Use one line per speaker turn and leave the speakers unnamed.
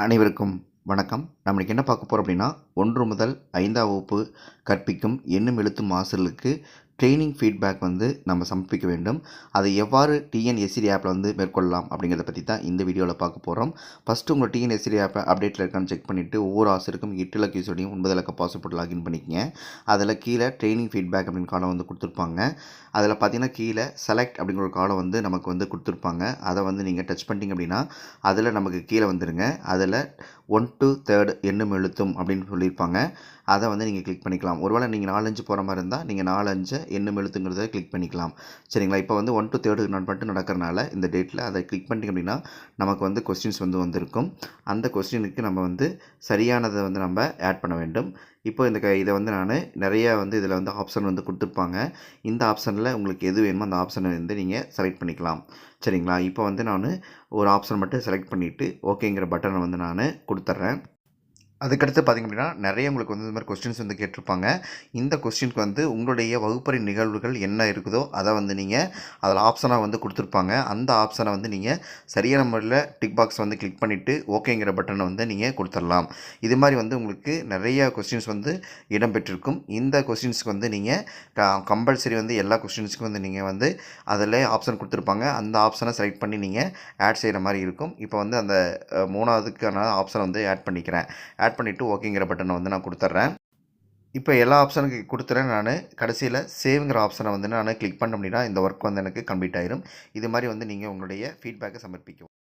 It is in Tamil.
அனைவருக்கும் வணக்கம். நம்ம இன்னைக்கு என்ன பார்க்க போறோம் அப்படின்னா, 1 முதல் 5ஆம் வகுப்பு கற்பிக்கும் எண்ணும் எழுத்தும் ஆசிரியர்களுக்கு ட்ரெய்னிங் ஃபீட்பேக் வந்து நம்ம சமர்ப்பிக்க வேண்டும். அதை எவ்வாறு டிஎன்எஸ்சிடி ஆப்பில் வந்து மேற்கொள்ளலாம் அப்படிங்கிறத பற்றி தான் இந்த வீடியோவில் பார்க்க போகிறோம். ஃபஸ்ட்டு உங்கள் டிஎன்எஸ்சிடி ஆப் அப்டேட்டில் இருக்கான்னு செக் பண்ணிவிட்டு ஒவ்வொரு ஆசிரியருக்கும் 8 இலக்க யூசரையும் 9 இலக்க பாஸ்வேர்ட் போட்டு லாகின் பண்ணிக்கங்க. அதில் கீழே ட்ரெய்னிங் ஃபீட்பேக் அப்படின்னு காலம் வந்து கொடுத்துருப்பாங்க. அதில் பார்த்தீங்கன்னா கீழே செலக்ட் அப்படிங்கிற ஒரு காலம் வந்து நமக்கு வந்து கொடுத்துருப்பாங்க. அதை வந்து நீங்கள் டச் பண்ணிட்டீங்க அப்படின்னா அதில் நமக்கு கீழே வந்துடுங்க. அதில் 1 to 3 எண்ணும் எழுத்தும் அப்படின்னு சொல்லியிருப்பாங்க. அதை வந்து நீங்கள் கிளிக் பண்ணிக்கலாம். ஒருவேளை நீங்கள் 4, 5 போகிற மாதிரி இருந்தால் நீங்கள் 4, 5 எண்ணும் எழுத்துங்கிறத கிளிக் பண்ணிக்கலாம். சரிங்களா? இப்போ வந்து 1 to 3 நான் மட்டும் நடக்கிறனால இந்த டேட்டில் அதை கிளிக் பண்ணிட்டீங்க அப்படின்னா நமக்கு வந்து கொஸ்டின்ஸ் வந்து வந்திருக்கும். அந்த கொஸ்டினுக்கு நம்ம வந்து சரியானதை வந்து நம்ம ஆட் பண்ண வேண்டும். இப்போ இதை வந்து நான் நிறைய வந்து இதில் வந்து ஆப்ஷன் வந்து கொடுத்துருப்பாங்க. இந்த ஆப்ஷனில் உங்களுக்கு எது வேணுமோ அந்த ஆப்ஷனை வந்து நீங்கள் செலக்ட் பண்ணிக்கலாம். சரிங்களா? இப்போ வந்து நான் ஒரு ஆப்ஷன் மட்டும் செலக்ட் பண்ணிவிட்டு ஓகேங்கிற பட்டனை வந்து நான் கொடுத்துட்றேன். அதுக்கடுத்து பார்த்திங்க அப்படின்னா நிறைய உங்களுக்கு வந்து இந்த மாதிரி கொஸ்டின்ஸ் வந்து கேட்டிருப்பாங்க. இந்த கொஸ்டினுக்கு வந்து உங்களுடைய வகுப்பறை நிகழ்வுகள் என்ன இருக்குதோ அதை வந்து நீங்கள் அதில் ஆப்ஷனாக வந்து கொடுத்துருப்பாங்க. அந்த ஆப்ஷனை வந்து நீங்கள் சரியான முறையில் டிக் பாக்ஸ் வந்து கிளிக் பண்ணிவிட்டு ஓகேங்கிற பட்டனை வந்து நீங்கள் கொடுத்துடலாம். இது மாதிரி வந்து உங்களுக்கு நிறைய கொஸ்டின்ஸ் வந்து இடம்பெற்றிருக்கும். இந்த கொஸ்டின்ஸ்க்கு வந்து நீங்கள் கம்பல்சரி வந்து எல்லா கொஸ்டின்ஸுக்கும் வந்து நீங்கள் வந்து அதில் ஆப்ஷன் கொடுத்துருப்பாங்க. அந்த ஆப்ஷனை செலக்ட் பண்ணி நீங்கள் ஆட் செய்கிற மாதிரி இருக்கும். இப்போ வந்து அந்த 3வதுக்கான ஆப்ஷனை வந்து ஆட் பண்ணிக்கிறேன். ஆட் பண்ணிவிட்டு ஓகேங்கிற பட்டனை வந்து நான் கொடுத்துட்றேன். இப்போ எல்லா ஆப்ஷனுக்கு கொடுத்துறேன். நான் கடைசியில் சேவ்ங்கிற ஆப்ஷனை வந்து நான் கிளிக் பண்ண அப்படின்னா இந்த ஒர்க் வந்து எனக்கு கம்ப்ளீட் ஆயிரும். இது மாதிரி வந்து நீங்கள் உங்களுடைய ஃபீட்பேக்கை சமர்ப்பிக்கும்.